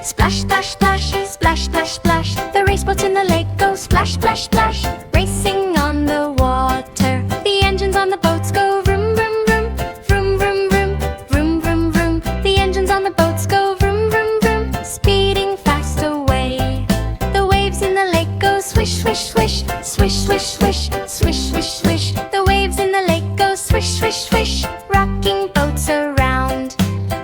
Splash, splash, splash, splash, splash, splash. The race boats in the lake go splash, splash, splash. Racing on the water, the engines on the boats go vroom, vroom, vroom. Vroom, vroom, vroom, vroom, vroom, vroom. The engines on the boats go vroom, vroom, vroom. Speeding fast away, the waves in the lake go swish, swish, swish. Swish, swish, swish, swish, swish, swish. The waves in the lake go swish, swish, swish. Rocking boats around,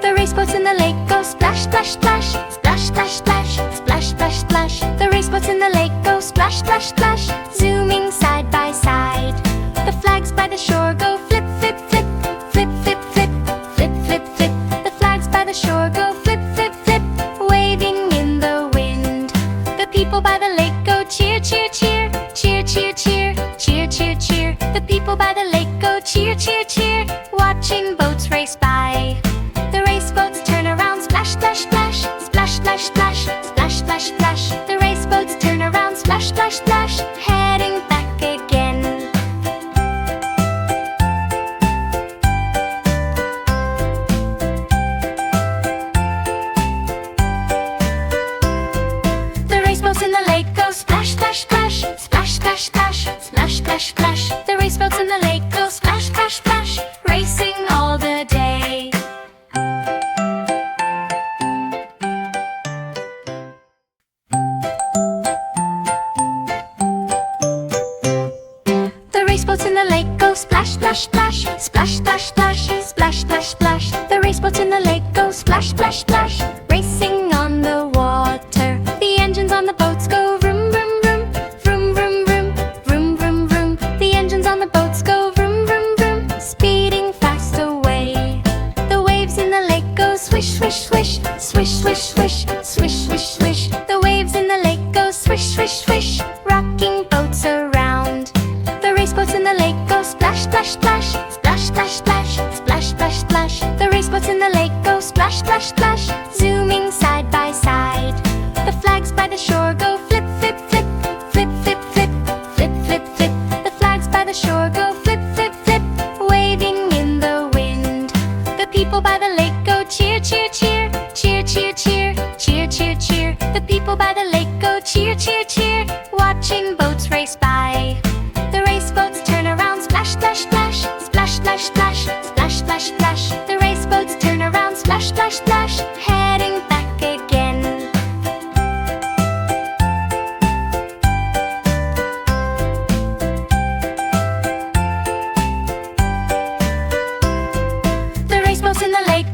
the race boats in the lake go splash, splash, splash. Splash, splash, splash, splash, splash, splash. The race boats in the lake go splash, splash, splash. Zooming side by side, the flags by the shore go flip, flip, flip. Flip, flip, flip, flip, flip, flip. The flags by the shore go flip, flip, flip. Waving in the wind, the people by the lake go cheer, cheer, cheer. Cheer, cheer, cheer, cheer, cheer, cheer. The people by the lake go cheer, cheer, cheer. Watching boats race by, the race boats turn around, splash, splash, splash. Splash, splash, splash, splash, splash, splash. The race boats turn around, splash, splash, splash. Heading back again. The race boats in the lake go splash, splash, splash. Splash, splash, splash, splash, splash, splash. The race boats in the lake go splash, splash, splash. Racing all the day. The race boats in the lake go splash, splash, splash. Splash, splash, splash, splash, splash, splash. The race boats in the lake go splash, splash, splash. Racing on the water, the engines on the boats go vroom, vroom, vroom. Vroom, vroom, vroom, vroom, vroom, vroom. The engines on the boats go vroom, vroom, vroom. Speeding fast away, the waves in the lake go swish, swish, swish. Swish, swish, swish, swish, swish, swish. The waves in the lake go swish, swish, swish. Rocking boats around, the race boats in the lake go splash, splash, splash. Splash, splash, splash, splash, splash, splash. The race boats in the lake go splash, splash, splash. Zooming side by side, the flags by the shore go flip, flip, flip. Flip, flip, flip, flip, flip, flip. The flags by the shore go flip, flip, flip. Waving in the wind, the people by the lake go cheer, cheer, cheer. Cheer, cheer, cheer, cheer, cheer, cheer. The people by the lake go cheer, cheer, cheer. Watching boats race by, the race boats turn around, splash, splash, splash. Splash, splash, splash, splash, splash, splash. The race boats turn around, splash, splash, splash. Heading back again. The race boats in the lake